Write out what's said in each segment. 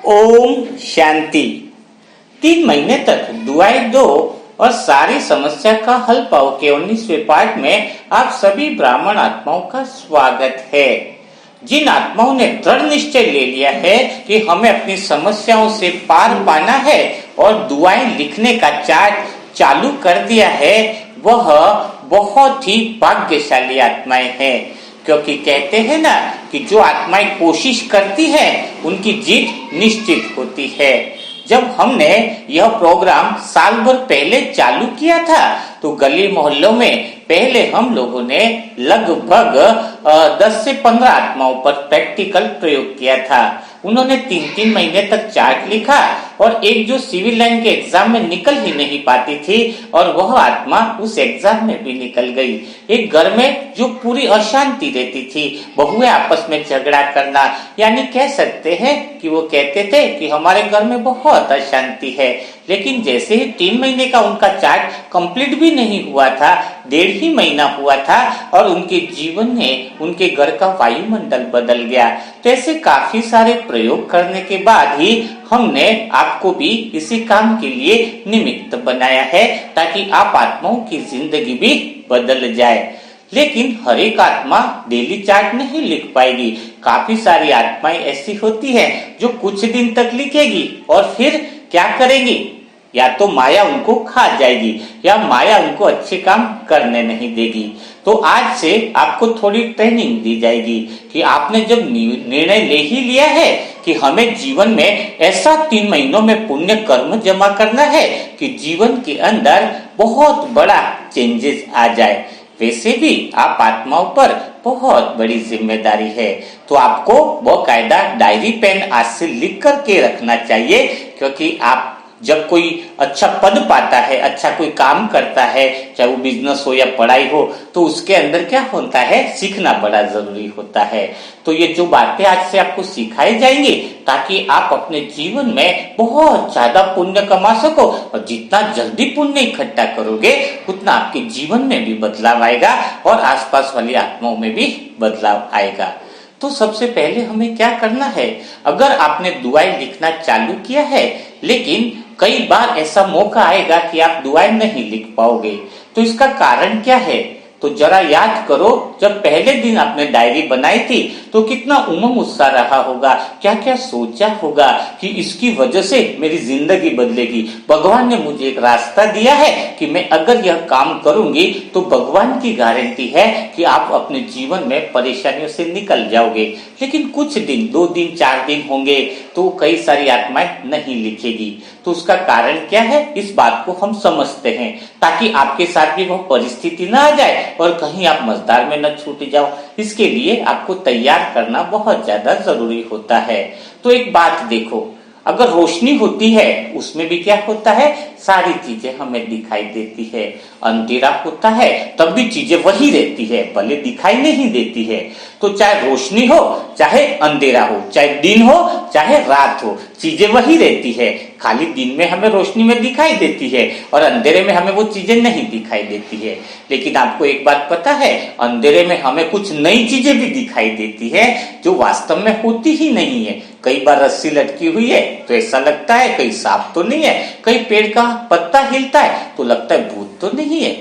ओम शांति। 3 महीने तक दुआएं दो और सारी समस्या का हल पाओ के 19वें पाठ में आप सभी ब्राह्मण आत्माओं का स्वागत है। जिन आत्माओं ने दृढ़ निश्चय ले लिया है कि हमें अपनी समस्याओं से पार पाना है और दुआएं लिखने का चार्ट चालू कर दिया है, वह बहुत ही भाग्यशाली आत्माएं हैं। क्योंकि कहते हैं ना कि जो आत्माएं कोशिश करती है उनकी जीत निश्चित होती है। जब हमने यह प्रोग्राम साल भर पहले चालू किया था तो गली मोहल्लों में पहले हम लोगों ने लगभग 10 से 15 आत्माओं पर प्रैक्टिकल प्रयोग किया था। उन्होंने 3-3 महीने तक चार्ट लिखा और एक जो सिविल लाइन के एग्जाम में निकल ही नहीं पाती थी और वह आत्मा उस एग्जाम में भी निकल गई। एक घर में जो पूरी अशांति रहती थी, बहुएं आपस में झगड़ा करना, यानी कह सकते हैं कि वो कहते थे कि हमारे घर में बहुत अशांति है। लेकिन जैसे ही 3 महीने का उनका चार्ट कंप्लीट भी नहीं हुआ था, 1.5 महीना हुआ था और उनके जीवन में उनके घर का वायुमंडल बदल गया। तो ऐसे काफी सारे प्रयोग करने के बाद ही हमने आपको भी इसी काम के लिए निमित्त बनाया है ताकि आप आत्माओं की जिंदगी भी बदल जाए। लेकिन हर एक आत्मा डेली चार्ट नहीं लिख पाएगी। काफी सारी आत्माएं ऐसी होती है जो कुछ दिन तक लिखेगी और फिर क्या करेगी, या तो माया उनको खा जाएगी या माया उनको अच्छे काम करने नहीं देगी। तो आज से आपको थोड़ी ट्रेनिंग दी जाएगी कि आपने जब निर्णय ले ही लिया है कि हमें जीवन में ऐसा 3 महीनों में पुण्य कर्म जमा करना है कि जीवन के अंदर बहुत बड़ा चेंजेस आ जाए। वैसे भी आप आत्माओं पर बहुत बड़ी जिम्मेदारी है, तो आपको बाकायदा डायरी पेन आज से लिख करके रखना चाहिए। क्योंकि आप जब कोई अच्छा पद पाता है, अच्छा कोई काम करता है, चाहे वो बिजनेस हो या पढ़ाई हो, तो उसके अंदर क्या होता है, सीखना बड़ा जरूरी होता है। तो ये जो बातें आज से आपको सिखाई जाएंगी ताकि आप अपने जीवन में बहुत ज्यादा पुण्य कमा सको, और जितना जल्दी पुण्य इकट्ठा करोगे उतना आपके जीवन में भी बदलाव आएगा और आसपास वाली आत्माओं में भी बदलाव आएगा। तो सबसे पहले हमें क्या करना है, अगर आपने दुआएं लिखना चालू किया है लेकिन कई बार ऐसा मौका आएगा कि आप दुआएं नहीं लिख पाओगे, तो इसका कारण क्या है। तो जरा याद करो, जब पहले दिन आपने डायरी बनाई थी तो कितना उमंग उत्साह रहा होगा, क्या क्या सोचा होगा कि इसकी वजह से मेरी जिंदगी बदलेगी, भगवान ने मुझे एक रास्ता दिया है कि मैं अगर यह काम करूंगी तो भगवान की गारंटी है कि आप अपने जीवन में परेशानियों से निकल जाओगे। लेकिन कुछ दिन, 2 दिन 4 दिन होंगे तो कई सारी आत्माएं नहीं लिखेगी। तो उसका कारण क्या है, इस बात को हम समझते हैं ताकि आपके साथ भी वह परिस्थिति ना आ जाए और कहीं आप मझधार में न छूट जाओ। इसके लिए आपको तैयार करना बहुत ज्यादा जरूरी होता है। तो एक बात देखो, अगर रोशनी होती है उसमें भी क्या होता है, सारी चीजें हमें दिखाई देती है। अंधेरा होता है तब भी चीजें वही रहती है, भले दिखाई नहीं देती है। तो चाहे रोशनी हो चाहे अंधेरा हो, चाहे दिन हो चाहे रात हो, चीजें वही रहती है। खाली दिन में हमें रोशनी में दिखाई देती है और अंधेरे में हमें वो चीजें नहीं दिखाई देती है। लेकिन आपको एक बात पता है, अंधेरे में हमें कुछ नई चीजें भी दिखाई देती है जो वास्तव में होती ही नहीं है। कई बार रस्सी लटकी हुई है तो ऐसा लगता है कहीं सांप तो नहीं है, कहीं पेड़ का पत्ता हिलता है तो लगता है भूत तो नहीं है।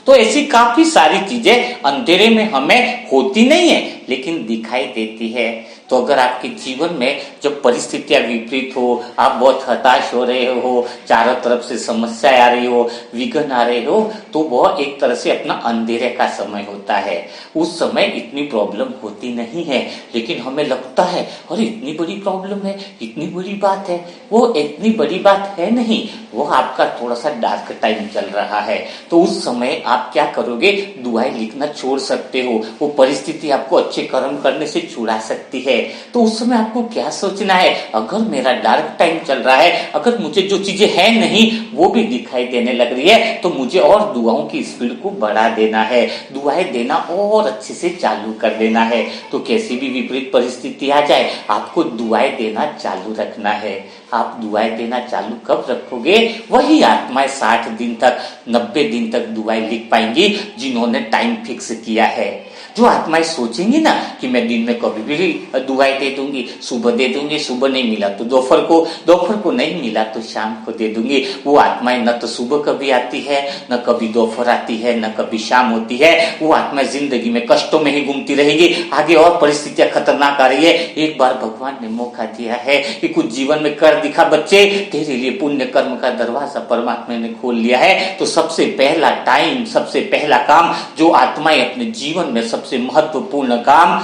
तो ऐसी काफी सारी चीजें अंधेरे में हमें होती नहीं है लेकिन दिखाई देती है। तो अगर आपके जीवन में जब परिस्थितियां विपरीत हो, आप बहुत हताश हो रहे हो, चारों तरफ से समस्या आ रही हो, विघ्न आ रहे हो, तो वह एक तरह से अपना अंधेरे का समय होता है। उस समय इतनी प्रॉब्लम होती नहीं है लेकिन हमें लगता है अरे इतनी बड़ी प्रॉब्लम है, इतनी बड़ी बात है। वो इतनी बड़ी बात है नहीं, वो आपका थोड़ा सा डार्क टाइम चल रहा है। तो उस समय आप क्या करोगे, दुआएं लिखना छोड़ सकते हो। वो परिस्थिति आपको अच्छे कर्म करने से छुड़ा सकती है। तो उस समय आपको क्या सोचना है, अगर मेरा डार्क टाइम चल रहा है, अगर मुझे जो चीजें हैं नहीं वो भी दिखाई देने लग रही है, तो मुझे और दुआओं की स्पीड को बढ़ा देना है, दुआएं देना और अच्छे से चालू कर देना है। तो कैसी भी विपरीत परिस्थिति आ जाए आपको दुआएं देना चालू रखना है। आप दुआएं देना चालू कब रखोगे, वही आत्माएं 60 दिन तक 90 दिन तक दुआएं लिख पाएंगी जिन्होंने टाइम फिक्स किया है। जो आत्माएं सोचेंगी ना कि मैं दिन में कभी भी दुआएं दे दूंगी, सुबह दे दूंगी, सुबह नहीं मिला तो दोपहर को नहीं मिला तो शाम को दे दूंगी, वो आत्माएं न तो सुबह कभी आती है, न कभी दोपहर आती है, न कभी शाम होती है। वो आत्माएं जिंदगी में कष्टों में ही घूमती रहेगी। आगे और परिस्थितियां खतरनाक आ रही है। एक बार भगवान ने मौका दिया है कि कुछ जीवन में कर दिखा बच्चे, तेरे लिए पुण्य कर्म का दरवाजा परमात्मा ने खोल लिया है। तो सबसे पहला टाइम, सबसे पहला काम जो आत्माएं अपने जीवन में सबसे महत्वपूर्ण काम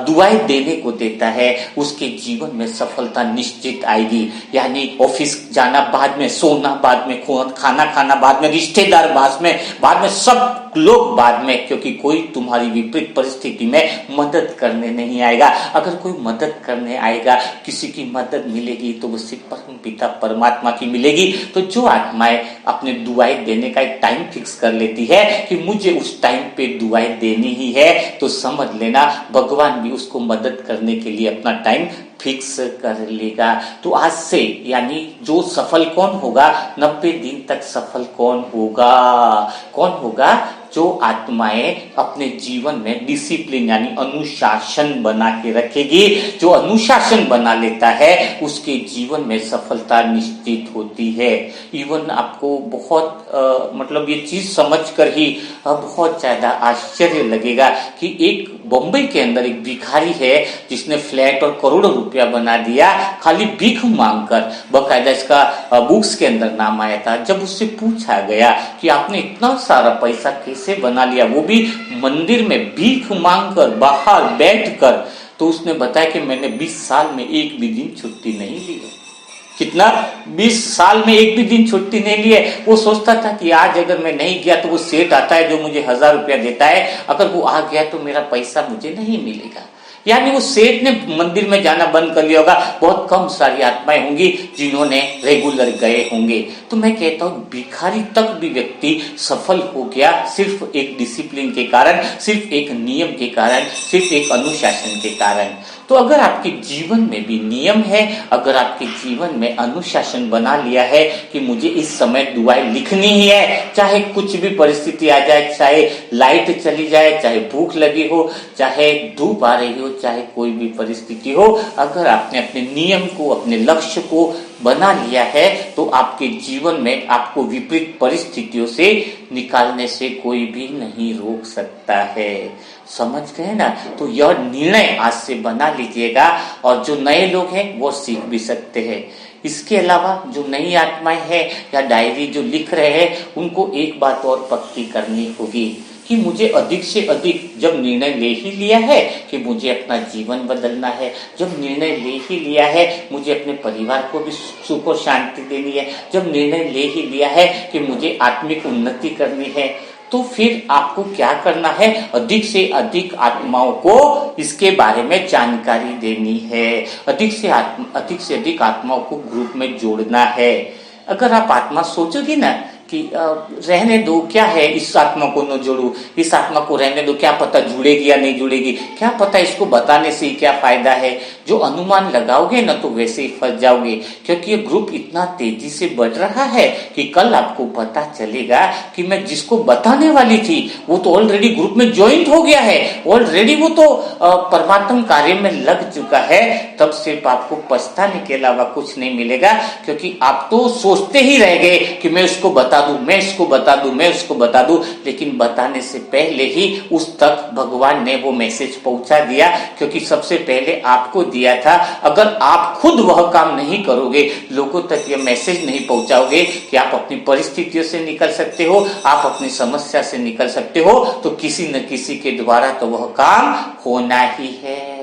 दुआएं देने को देता है, उसके जीवन में सफलता निश्चित आएगी। यानी ऑफिस जाना बाद में, सोना बाद में, खाना खाना बाद में, रिश्तेदार बाद में सब लोग बाद में, क्योंकि कोई तुम्हारी विपरीत परिस्थिति में मदद करने नहीं आएगा। अगर कोई मदद करने आएगा, किसी की मदद मिलेगी तो वो सिर्फ परम पिता परमात्मा की मिलेगी। तो जो आत्माएं अपने दुआएं देने का एक टाइम फिक्स कर लेती है कि मुझे उस टाइम पे दुआएं देनी ही है, तो समझ लेना भगवान भी उसको मदद करने के लिए अपना टाइम फिक्स कर लेगा। तो आज से यानी जो सफल कौन होगा, 90 दिन तक सफल कौन होगा? जो आत्माएं अपने जीवन में डिसिप्लिन यानी अनुशासन बना के रखेगी। जो अनुशासन बना लेता है उसके जीवन में सफलता निश्चित होती है। इवन आपको बहुत मतलब ये चीज समझकर ही बहुत ज्यादा आश्चर्य लगेगा कि एक बम्बई के अंदर एक भिखारी है जिसने फ्लैट और करोड़ों रुपया बना दिया खाली भीख मांगकर। बकायदा इसका बुक्स के अंदर नाम आया था। जब उससे पूछा गया कि आपने इतना सारा पैसा कैसे बना लिया, वो भी मंदिर में भीख मांगकर, बाहर बैठकर, तो उसने बताया कि मैंने 20 साल में एक भी दिन छुट्टी नहीं ली है। कितना? 20 साल में एक भी दिन छुट्टी नहीं ली है। वो सोचता था कि आज अगर मैं नहीं गया तो वो सेठ आता है जो मुझे 1000 रुपया देता है, अगर वो आ गया तो मेरा पैसा मुझे नहीं मिलेगा। यानी वो सेठ ने मंदिर में जाना बंद कर लिया होगा। बहुत कम सारी आत्माएं होंगी जिन्होंने रेगुलर गए होंगे। तो मैं कहता हूं भिखारी तक भी व्यक्ति सफल हो गया सिर्फ एक डिसिप्लिन के कारण, सिर्फ एक नियम के कारण, सिर्फ एक अनुशासन के कारण। तो अगर आपके जीवन में भी नियम है, अगर आपके जीवन में अनुशासन बना लिया है कि मुझे इस समय दुआएं लिखनी ही है, चाहे कुछ भी परिस्थिति आ जाए, चाहे लाइट चली जाए, चाहे भूख लगी हो, चाहे धूप आ रही हो, चाहे कोई भी परिस्थिति हो, अगर आपने अपने नियम को, अपने लक्ष्य को बना लिया है तो आपके जीवन में आपको विपरीत परिस्थितियों से निकालने से कोई भी नहीं रोक सकता है। समझ गए ना? तो यह निर्णय आज से बना लीजिएगा और जो नए लोग हैं वो सीख भी सकते हैं। इसके अलावा जो नई आत्माएं हैं या डायरी जो लिख रहे हैं, उनको एक बात और पक्की करनी होगी कि मुझे अधिक से अधिक, जब निर्णय ले ही लिया है कि मुझे अपना जीवन बदलना है, जब निर्णय ले ही लिया है मुझे अपने परिवार को भी सुख और शांति देनी है, जब निर्णय ले ही लिया है कि मुझे आत्मिक उन्नति करनी है, तो फिर आपको क्या करना है? अधिक से अधिक आत्माओं को इसके बारे में जानकारी देनी है। अधिक से अधिक आत्माओं को ग्रुप में जोड़ना है। अगर आप आत्मा सोचोगे ना कि रहने दो, क्या है इस आत्मा को न जोड़ू, इस आत्मा को रहने दो, क्या पता जुड़ेगी या नहीं जुड़ेगी, क्या पता इसको बताने से क्या फायदा है, जो अनुमान लगाओगे ना तो वैसे ही फंस जाओगे। क्योंकि ये ग्रुप इतना तेजी से बढ़ रहा है कि कल आपको पता चलेगा कि मैं जिसको बताने वाली थी वो तो ऑलरेडी ग्रुप में ज्वाइन हो गया है, ऑलरेडी वो तो परमात्म कार्य में लग चुका है। तब सिर्फ आपको पछताने के अलावा कुछ नहीं मिलेगा, क्योंकि आप तो सोचते ही रह गए कि मैं उसको बता दूं, मैं इसको बता दूं, मैं उसको बता दूं, लेकिन बताने से पहले ही उस तक भगवान ने वो मैसेज पहुंचा दिया, क्योंकि सबसे पहले आपको दिया था। अगर आप खुद वह काम नहीं करोगे, लोगों तक ये मैसेज नहीं पहुंचाओगे कि आप अपनी परिस्थितियों से निकल सकते हो, आप अपनी समस्या से निकल सकते हो, तो किसी न किसी के द्वारा तो वह काम होना ही है।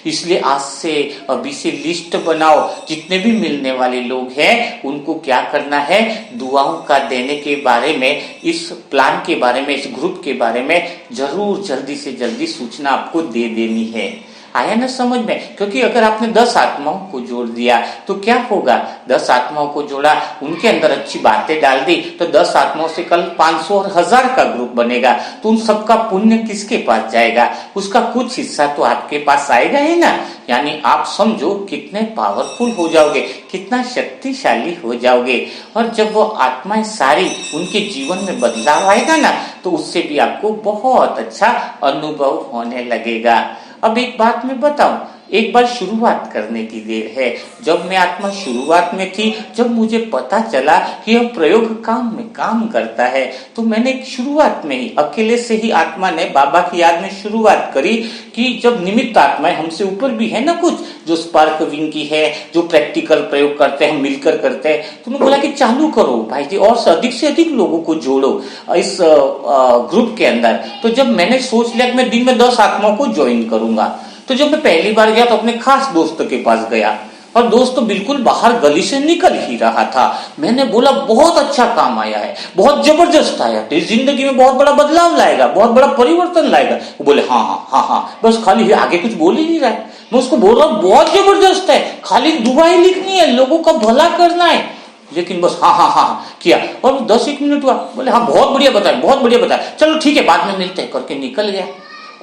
इसलिए आज से अभी से लिस्ट बनाओ, जितने भी मिलने वाले लोग हैं उनको क्या करना है, दुआओं का देने के बारे में, इस प्लान के बारे में, इस ग्रुप के बारे में जरूर जल्दी से जल्दी सूचना आपको दे देनी है। आया ना समझ में? क्योंकि अगर आपने 10 आत्माओं को जोड़ दिया तो क्या होगा? 10 आत्माओं को जोड़ा, उनके अंदर अच्छी बातें डाल दी तो 10 आत्माओं से कल 500 और 1000 का ग्रुप बनेगा। तो उन सबका पुण्य किसके पास जाएगा? उसका कुछ हिस्सा तो आपके पास आएगा ही ना। यानी आप समझो कितने पावरफुल हो जाओगे, कितना शक्तिशाली हो जाओगे। और जब वो आत्माएं सारी उनके जीवन में बदलाव आएगा ना, तो उससे भी आपको बहुत अच्छा अनुभव होने लगेगा। अब एक बात मैं बताऊं, एक बार शुरुआत करने की देर है। जब मैं आत्मा शुरुआत में थी, जब मुझे पता चला कि यह प्रयोग काम में काम करता है, तो मैंने शुरुआत में ही अकेले से ही आत्मा ने बाबा की याद में शुरुआत करी कि जब निमित्त आत्माएं हमसे ऊपर भी है ना, कुछ जो स्पार्क विंग की है, जो प्रैक्टिकल प्रयोग करते हैं, हम मिलकर करते हैं, तो उन्होंने बोला कि चालू करो भाई जी और से अधिक लोगों को जोड़ो इस ग्रुप के अंदर। तो जब मैंने सोच लिया कि मैं दिन में 10 आत्माओं को ज्वाइन करूंगा, तो जब मैं पहली बार गया तो अपने खास दोस्त के पास गया और दोस्त तो बिल्कुल बाहर गली से निकल ही रहा था। मैंने बोला बहुत अच्छा काम आया है, बहुत जबरदस्त आया, तेरी जिंदगी में बहुत बड़ा बदलाव लाएगा, बहुत बड़ा परिवर्तन लाएगा। वो बोले हाँ हाँ हाँ हाँ, बस खाली आगे कुछ बोल ही नहीं रहा है। मैं उसको बोल रहा हूँ बहुत जबरदस्त है, खाली दुआएं लिखनी है, लोगों का भला करना है, लेकिन बस हाँ हाँ हाँ किया। और 10-1 मिनट हुआ, बोले हाँ बहुत बढ़िया बताया, बहुत बढ़िया बताया, चलो ठीक है बाद में मिलते हैं करके निकल गया।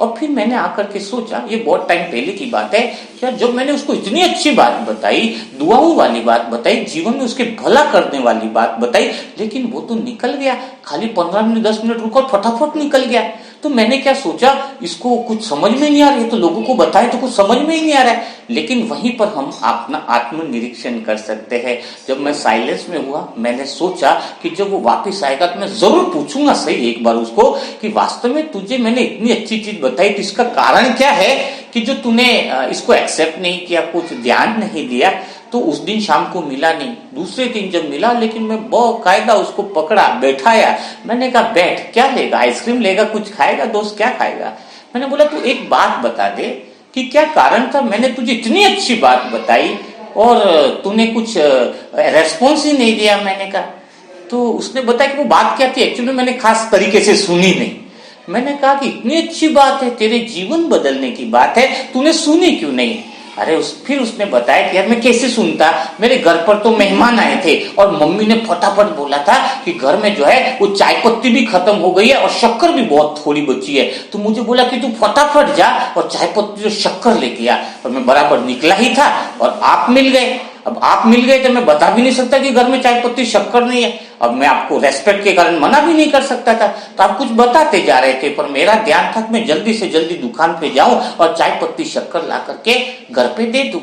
और फिर मैंने आकर के सोचा, ये बहुत टाइम पहले की बात है, क्या जब मैंने उसको इतनी अच्छी बात बताई, दुआओं वाली बात बताई, जीवन में उसके भला करने वाली बात बताई, लेकिन वो तो निकल गया, खाली 15 मिनट 10 मिनट रुको फटाफट निकल गया। तो मैंने क्या सोचा, इसको कुछ समझ में नहीं आ रही है तो लोगों को बताए तो कुछ समझ में ही नहीं आ रहा है। लेकिन वहीं पर हम अपना आत्मनिरीक्षण कर सकते हैं। जब मैं साइलेंस में हुआ, मैंने सोचा कि जब वो वापस आएगा तो मैं जरूर पूछूंगा सही एक बार उसको कि वास्तव में तुझे मैंने इतनी अच्छी चीज बताई तो इसका कारण क्या है कि जो तूने इसको एक्सेप्ट नहीं किया, कुछ ध्यान नहीं दिया। तो उस दिन शाम को मिला नहीं, दूसरे दिन जब मिला, लेकिन मैं बाकायदा उसको पकड़ा, बैठाया, मैंने कहा बैठ, क्या लेगा, आइसक्रीम लेगा, कुछ खाएगा, दोस्त क्या खाएगा। मैंने बोला तू एक बात बता दे कि क्या कारण था, मैंने तुझे इतनी अच्छी बात बताई और तूने कुछ रेस्पॉन्स ही नहीं दिया। मैंने कहा, तो उसने बताया कि वो बात क्या थी, एक्चुअली मैंने खास तरीके से सुनी नहीं। मैंने कहा कि इतनी अच्छी बात है, तेरे जीवन बदलने की बात है, तूने सुनी क्यों नहीं। अरे फिर उसने बताया कि यार मैं कैसे सुनता, मेरे घर पर तो मेहमान आए थे और मम्मी ने फटाफट बोला था कि घर में जो है वो चाय पत्ती भी खत्म हो गई है और शक्कर भी बहुत थोड़ी बची है, तो मुझे बोला कि तू फटाफट जा और चाय पत्ती और शक्कर लेके आ। और मैं बराबर निकला ही था और आप मिल गए। अब आप मिल गए तो मैं बता भी नहीं सकता कि घर में चाय पत्ती शक्कर नहीं है। अब मैं आपको रेस्पेक्ट के कारण मना भी नहीं कर सकता था, तो आप कुछ बताते जा रहे थे, पर मेरा ध्यान था कि मैं जल्दी से जल्दी दुकान पे जाऊं और चाय पत्ती शक्कर ला करके घर पे दे दूं।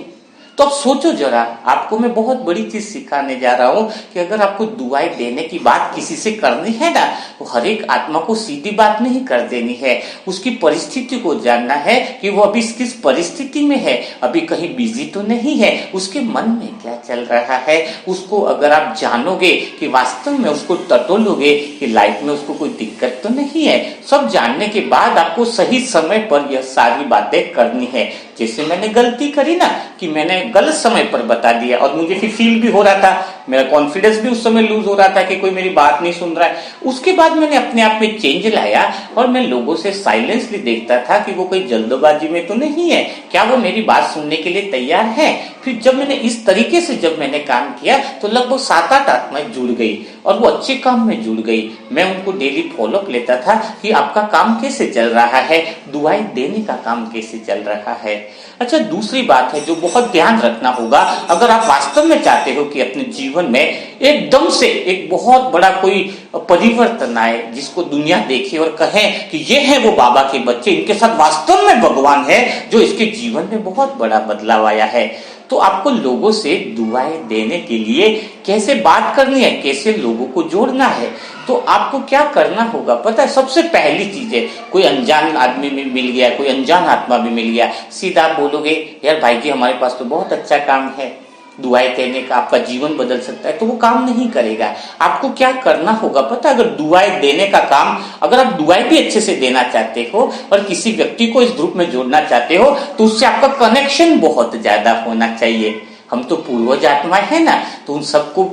तो अब सोचो जरा, आपको मैं बहुत बड़ी चीज सिखाने जा रहा हूं कि अगर आपको दुआएं देने की बात किसी से करनी है ना, तो हर एक आत्मा को सीधी बात नहीं कर देनी है, उसकी परिस्थिति को जानना है कि वो अभी किस परिस्थिति में है, अभी कहीं बिजी तो नहीं है, उसके मन में क्या चल रहा है। उसको अगर आप जानोगे कि वास्तव में उसको टटोलोगे कि लाइफ में उसको कोई दिक्कत तो नहीं है, सब जानने के बाद आपको सही समय पर यह सारी बातें करनी है। जैसे मैंने गलती करी ना कि मैंने गलत समय पर बता दिया और मुझे फिर फील भी हो रहा था, मेरा कॉन्फिडेंस भी उस समय लूज हो रहा था कि कोई मेरी बात नहीं सुन रहा है। उसके बाद मैंने अपने आप में चेंज लाया और मैं लोगों से साइलेंसली देखता था कि वो कोई जल्दबाजी में तो नहीं है, क्या वो मेरी बात सुनने के लिए तैयार है। फिर जब मैंने इस तरीके से जब मैंने काम किया तो लगभग 7-8 आत्माएं जुड़ गई और वो अच्छे काम में जुड़ गई। मैं उनको डेली फॉलोअप लेता था कि आपका काम कैसे चल रहा है, दुआएं देने का काम कैसे चल रहा है। अच्छा, दूसरी बात है जो बहुत ध्यान रखना होगा, अगर आप वास्तव में चाहते हो कि अपने जीवन में एकदम से एक बहुत बड़ा कोई परिवर्तन आए, जिसको दुनिया देखे और कहे कि ये है वो बाबा के बच्चे, इनके साथ वास्तव में भगवान है, जो इसके जीवन में बहुत बड़ा बदलाव आया है, तो आपको लोगों से दुआएं देने के लिए कैसे बात करनी है, कैसे लोगों को जोड़ना है। तो आपको क्या करना होगा पता है, सबसे पहली चीज है, कोई अनजान आदमी में मिल गया, कोई अनजान आत्मा भी मिल गया, सीधा आप बोलोगे यार भाई जी हमारे पास तो बहुत अच्छा काम है, दुआएं देने का आपका जीवन बदल सकता है, तो वो काम नहीं करेगा। आपको क्या करना होगा पता है, अगर दुआएं देने का काम, अगर आप दुआएं भी अच्छे से देना चाहते हो और किसी व्यक्ति को इस ग्रुप में जोड़ना चाहते हो, तो उससे आपका कनेक्शन बहुत ज्यादा होना चाहिए। हम तो पूर्वज आत्माएं है ना, तो उन सबको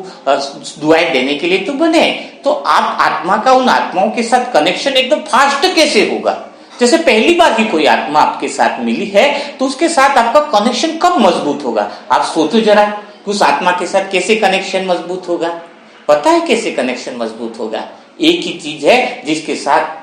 दुआएं देने के लिए तो बने, तो आप आत्मा का उन आत्माओं के साथ कनेक्शन एकदम फास्ट कैसे होगा। जैसे पहली बार ही कोई आत्मा आपके साथ मिली है तो उसके साथ आपका कनेक्शन कब मजबूत होगा? आप सोचो जरा, उस आत्मा के साथ कैसे कनेक्शन मजबूत होगा? पता है कैसे कनेक्शन मजबूत होगा? एक ही चीज है जिसके साथ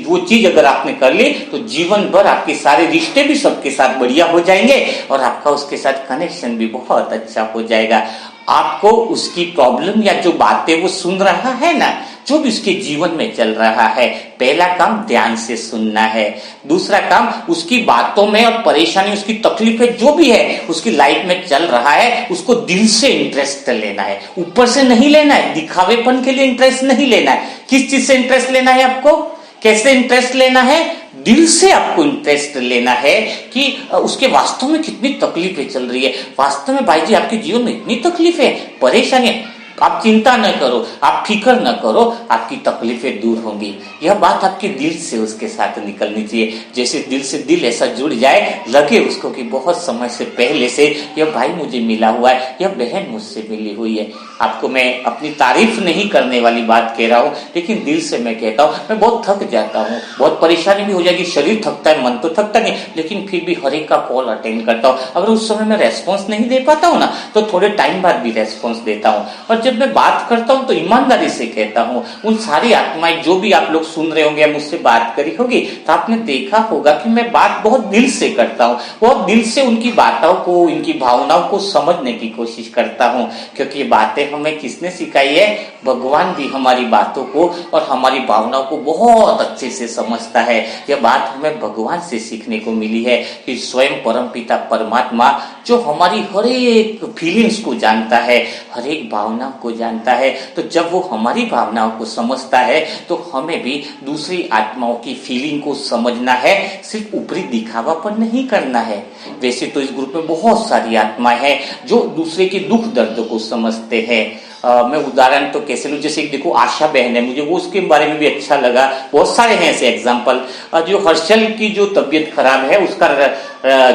वो चीज अगर आपने कर ली तो जीवन भर आपके सारे रिश्ते भी सबके साथ बढ़िया हो जाएंगे और आपका उसके साथ कनेक्शन भी बहुत अच्छा हो जाएगा। आपको उसकी प्रॉब्लम या जो बातें वो सुन रहा है ना, जो भी उसके जीवन में चल रहा है, पहला काम ध्यान से सुनना है। दूसरा काम उसकी बातों में और परेशानी, उसकी तकलीफें जो भी है उसकी लाइफ में चल रहा है, उसको दिल से इंटरेस्ट लेना है, ऊपर से नहीं लेना है, दिखावेपन के लिए इंटरेस्ट नहीं लेना है। किस चीज से इंटरेस्ट लेना है आपको? कैसे इंटरेस्ट लेना है? दिल से आपको इंटरेस्ट लेना है कि उसके वास्तव में कितनी तकलीफें चल रही है। वास्तव में भाई जी आपके जीवन में इतनी तकलीफें, परेशानियां, आप चिंता न करो, आप फिक्र न करो, आपकी तकलीफें दूर होंगी। यह बात आपके दिल से उसके साथ निकलनी चाहिए। जैसे दिल से दिल ऐसा जुड़ जाए, लगे उसको कि बहुत समय से पहले से यह भाई मुझे मिला हुआ है, यह बहन मुझसे मिली हुई है। आपको मैं अपनी तारीफ नहीं करने वाली बात कह रहा हूँ, लेकिन दिल से मैं कहता हूँ, मैं बहुत थक जाता हूँ, बहुत परेशानी भी हो जाएगी, शरीर थकता है, मन तो थकता नहीं, लेकिन फिर भी हर एक का कॉल अटेंड करता हूँ। अगर उस समय मैं रेस्पॉन्स नहीं दे पाता हूँ ना, तो थोड़े टाइम बाद भी रेस्पॉन्स देता हूँ। और जब मैं बात करता हूं तो ईमानदारी से कहता हूं। उन सारी आत्माएं जो भी आप लोग सुन रहे होंगे, मुझसे बात करी होगी, तो आपने देखा होगा कि मैं बात बहुत दिल से करता हूं, बहुत दिल से उनकी बातों को, इनकी भावनाओं को समझने की कोशिश करता हूं। क्योंकि ये बातें हमें किसने सिखाई है? भगवान भी हमारी बातों को और हमारी भावनाओं को बहुत अच्छे से समझता है। यह बात हमें भगवान से सीखने को मिली है कि स्वयं परमपिता परमात्मा जो हमारी हर एक फीलिंग्स को जानता है, हर एक भावना को जानता है, तो जब वो हमारी भावनाओं को समझता है तो हमें भी दूसरी आत्माओं की फीलिंग को समझना है, सिर्फ ऊपरी दिखावा पर नहीं करना है। वैसे तो इस ग्रुप में बहुत सारी आत्माएं हैं जो दूसरे के दुख दर्द को समझते हैं। मैं उदाहरण तो कैसे लूं, जैसे देखो आशा बहन है, मुझे वो उसके बारे में भी अच्छा लगा। बहुत सारे हैं ऐसे एग्जाम्पल। जो हर्षल की जो तबीयत खराब है उसका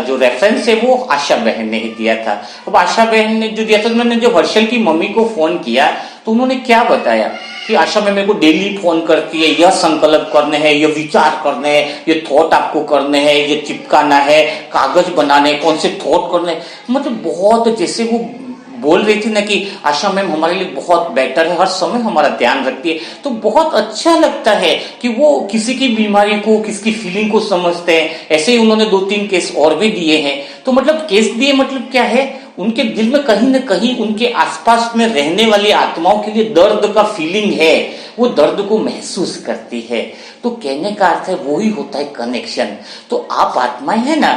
जो रेफरेंस है वो आशा बहन ने ही दिया था। अब आशा बहन ने जो दिया था, उन्होंने जो हर्षल की मम्मी को फोन किया तो उन्होंने क्या बताया कि आशा में मेरे को डेली फोन करती है, यह संकल्प करने हैं, यह विचार करने हैं, ये थॉट आपको करने हैं, ये चिपकाना है, कागज बनाने, कौन से थॉट करने, मतलब बहुत जैसे वो बोल रही थी ना कि आशा मैम हमारे लिए बहुत बेटर है, हर समय हमारा ध्यान रखती है। तो बहुत अच्छा लगता है कि वो किसी की बीमारी को, किसकी फीलिंग को समझते हैं। ऐसे ही उन्होंने 2-3 केस और भी दिए हैं। तो मतलब केस दिए मतलब क्या है, उनके दिल में कहीं ना कहीं उनके आसपास में रहने वाली आत्माओं के लिए दर्द का फीलिंग है, वो दर्द को महसूस करती है। तो कहने का अर्थ है वो ही होता है कनेक्शन। तो आप आत्माएं है ना,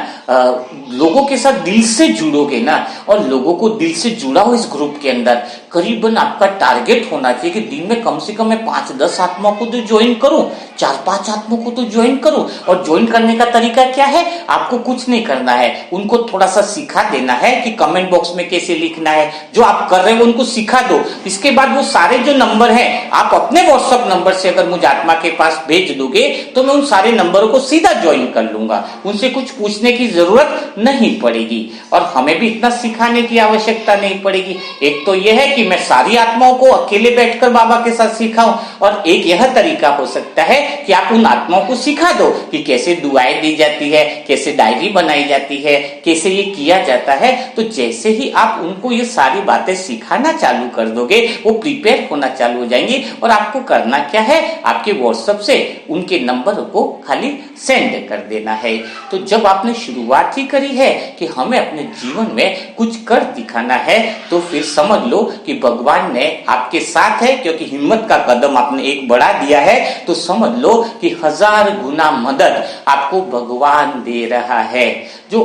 लोगों के साथ दिल से जुड़ोगे ना, और लोगों को दिल से जुड़ा हो इस ग्रुप के अंदर, करीबन आपका टारगेट होना चाहिए कि दिन में कम से कम मैं 5-10 आत्माओं को तो ज्वाइन करूं, 4-5 आत्माओं को तो ज्वाइन करूं। और ज्वाइन करने का तरीका क्या है? आपको कुछ नहीं करना है, उनको थोड़ा सा सिखा देना है कि कमेंट बॉक्स में कैसे लिखना है। जो आप कर रहे हो उनको सिखा दो। इसके बाद वो सारे जो नंबर हैं आप अपने व्हाट्सएप नंबर से अगर मुझे आत्मा के पास भेज दोगे तो मैं उन सारे नंबरों को सीधा ज्वाइन कर लूंगा, उनसे कुछ पूछने की जरूरत नहीं पड़ेगी और हमें भी इतना सिखाने की आवश्यकता नहीं पड़ेगी। एक तो यह है कि मैं सारी आत्माओं को अकेले बैठकर बाबा के साथ सिखाऊं, और एक यह तरीका हो सकता है कि आप उन आत्माओं को सिखा दो कि कैसे दुआएं दी जाती है, कैसे डायरी बनाई जाती है, कैसे ये किया जाता है। तो जैसे ही आप उनको ये सारी बातें सिखाना चालू कर दोगे, वो प्रिपेयर होना चालू हो जाएंगी। और आपको करना क्या है, आपके व्हाट्सएप से उनके नंबर को खाली सेंड कर देना है। तो जब आपने शुरुआत ही करी है कि हमें अपने जीवन में कुछ कर दिखाना है, तो फिर समझ लो कि भगवान ने आपके साथ है, क्योंकि हिम्मत का कदम आपने एक बढ़ा दिया है। तो समझ लो कि 1000 गुना मदद आपको भगवान दे रहा है। जो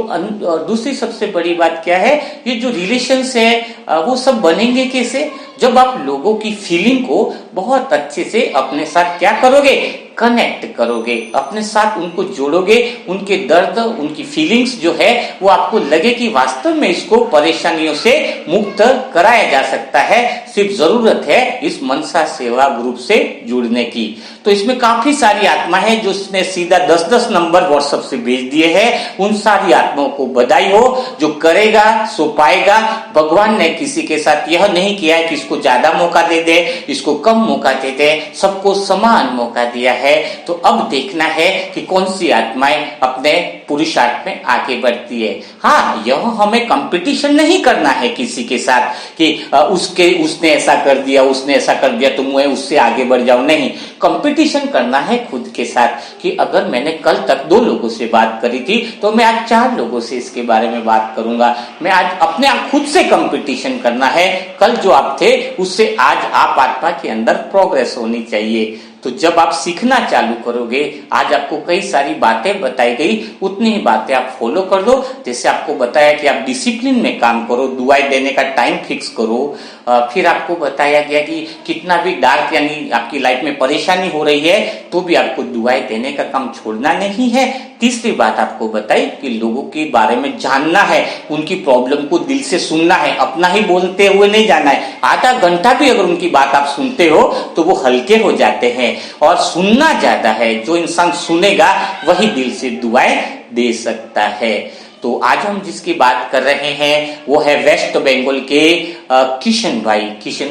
दूसरी सबसे बड़ी बात क्या है, ये जो रिलेशंस है वो सब बनेंगे कैसे? जब आप लोगों की फीलिंग को बहुत अच्छे से अपने साथ क्या करोगे, कनेक्ट करोगे, अपने साथ उनको जोड़ोगे, उनके दर्द, उनकी फीलिंग्स जो है वो आपको लगे कि वास्तव में इसको परेशानियों से मुक्त कराया जा सकता है। सिर्फ जरूरत है इस मनसा सेवा ग्रुप से जुड़ने की। तो इसमें काफी सारी आत्मा है जो उसने सीधा 10-10 नंबर व्हाट्सएप से भेज दिए हैं। उन सारी आत्माओं को बधाई हो, जो करेगा सो पाएगा। भगवान ने किसी के साथ यह नहीं किया है कि इसको ज्यादा मौका दे दे, इसको कम मौका दे दे, सबको समान मौका दिया है। तो अब देखना है कि कौन सी आत्माएं अपने पुरुषार्थ में आगे बढ़ती है। हाँ, यह हमें कंपटीशन नहीं करना है किसी के साथ कि उसने ऐसा कर दिया, उसने ऐसा कर दिया तो मैं उससे आगे बढ़ जाऊं। नहीं, कंपटीशन करना है खुद के साथ कि अगर मैंने कल तक 2 लोगों से बात करी थी तो मैं आज 4 लोगों से इसके बारे में बात करूंगा। मैं आज अपने आप खुद से कंपटीशन करना है। कल जो आप थे उससे आज आप आत्मा के अंदर प्रोग्रेस होनी चाहिए। तो जब आप सीखना चालू करोगे, आज आपको कई सारी बातें बताई गई, उतनी ही बातें आप फॉलो कर दो। जैसे आपको बताया कि आप डिसिप्लिन में काम करो, दुआएं देने का टाइम फिक्स करो। फिर आपको बताया गया कि कितना भी डार्क यानी आपकी लाइफ में परेशानी हो रही है तो भी आपको दुआएं देने का काम छोड़ना नहीं है। तीसरी बात आपको बताई कि लोगों के बारे में जानना है, उनकी प्रॉब्लम को दिल से सुनना है, अपना ही बोलते हुए नहीं जाना है। आधा घंटा भी अगर उनकी बात आप सुनते हो तो वो हल्के हो जाते हैं। और सुनना ज्यादा है, जो इंसान सुनेगा वही दिल से दुआएं दे सकता है। तो आज हम जिसकी बात कर रहे हैं वो है वेस्ट बंगाल के किशन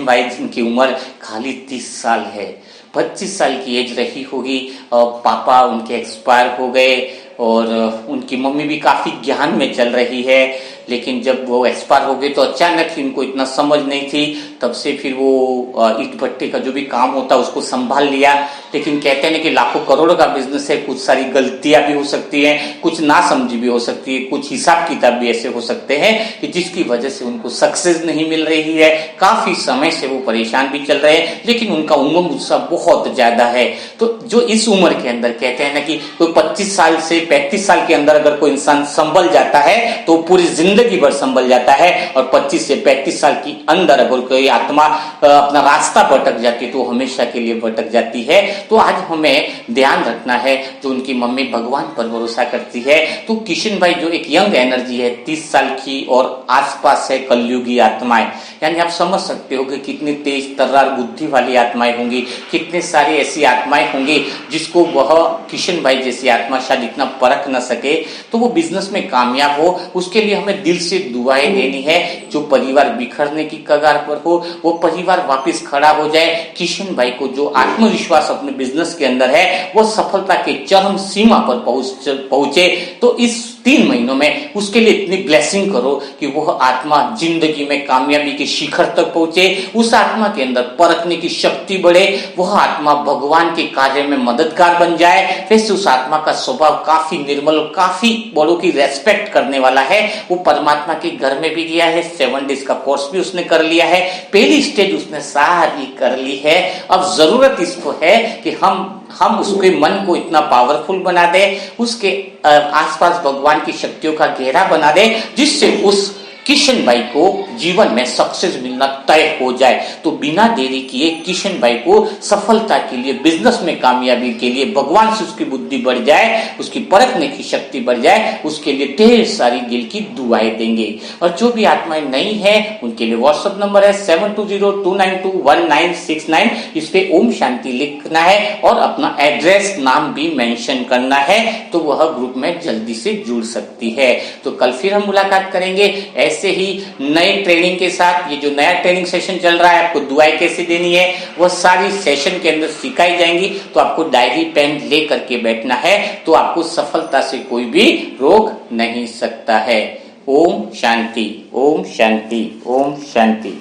भाई जिनकी उम्र खाली 30 साल है। 25 साल की एज रही होगी। पापा उनके एक्सपायर हो गए और उनकी मम्मी भी काफी ज्ञान में चल रही है। लेकिन जब वो एक्सपायर हो गए तो अचानक ही उनको इतना समझ नहीं थी, तब से फिर वो ईट भट्टे का जो भी काम होता है उसको संभाल लिया। लेकिन कहते हैं कि लाखों करोड़ों का बिजनेस है, कुछ सारी गलतियां भी हो सकती हैं, कुछ ना समझी भी हो सकती है, कुछ हिसाब किताब भी ऐसे हो सकते हैं कि जिसकी वजह से उनको सक्सेस नहीं मिल रही है। काफी समय से वो परेशान भी चल रहे हैं, लेकिन उनका उमंग उत्साह बहुत ज्यादा है। तो जो इस उम्र के अंदर कहते हैं ना कि कोई 25 साल से 35 साल के अंदर अगर कोई इंसान संभल जाता है तो पूरी जिंदगी भर संभल जाता है। और 25 से 35 साल की अंदर अगर कोई आत्मा अपना रास्ता भटक जाती है तो हमेशा के लिए भटक जाती है। तो आज हमें ध्यान रखना है, जो उनकी मम्मी भगवान पर भरोसा करती है। तो किशन भाई जो एक यंग एनर्जी है, 30 साल की और आसपास है कलयुगी आत्माएं, यानी आप समझ सकते हो कि कितनी तेज तर्रार बुद्धि वाली आत्माएं होंगी, कितने सारी ऐसी आत्माएं होंगी जिसको वह किशन भाई जैसी आत्मा शायद इतना परख न सके। तो वो बिजनेस में कामयाब हो, उसके लिए हमें दिल से दुआएं देनी है। जो परिवार बिखरने की कगार पर हो वो परिवार वापस खड़ा हो जाए। किशन भाई को जो आत्मविश्वास अपने बिजनेस के अंदर है वो सफलता के चरम सीमा पर पहुंचे। तो इस 3 महीनों में उसके लिए इतनी ब्लेसिंग करो कि वह आत्मा जिंदगी में कामयाबी के शिखर तक पहुंचे। उस आत्मा के अंदर परखने की शक्ति बढ़े, वह आत्मा भगवान के कार्य में मददगार बन जाए। वैसे उस आत्मा का स्वभाव काफी निर्मल, काफी बड़ों की रेस्पेक्ट करने वाला है। वो परमात्मा के घर में भी गया है, 7 डेज का कोर्स भी उसने कर लिया है, पहली स्टेज उसने सारी कर ली है। अब जरूरत इसको है कि हम उसके मन को इतना पावरफुल बना दे, उसके आसपास भगवान की शक्तियों का घेरा बना दे, जिससे उस किशन भाई को जीवन में सक्सेस मिलना तय हो जाए। तो बिना देरी किए किशन भाई को सफलता के लिए, बिजनेस में कामयाबी के लिए भगवान से उसकी बुद्धि बढ़ जाए, उसकी परखने की शक्ति बढ़ जाए, उसके लिए ढेर सारी दिल की दुआएं देंगे। और जो भी आत्माएं नई हैं उनके लिए व्हाट्सएप नंबर है 7202921969। इस पे ओम शांति लिखना है और अपना एड्रेस नाम भी मेंशन करना है, तो वह ग्रुप में जल्दी से जुड़ सकती है। तो कल फिर हम मुलाकात करेंगे ऐसे ही नए ट्रेनिंग के साथ। ये जो नया ट्रेनिंग सेशन चल रहा है, आपको दुआएं कैसे देनी है वह सारी सेशन के अंदर सिखाई जाएंगी। तो आपको डायरी पेन ले करके बैठना है, तो आपको सफलता से कोई भी रोक नहीं सकता है। ओम शांति, ओम शांति, ओम शांति।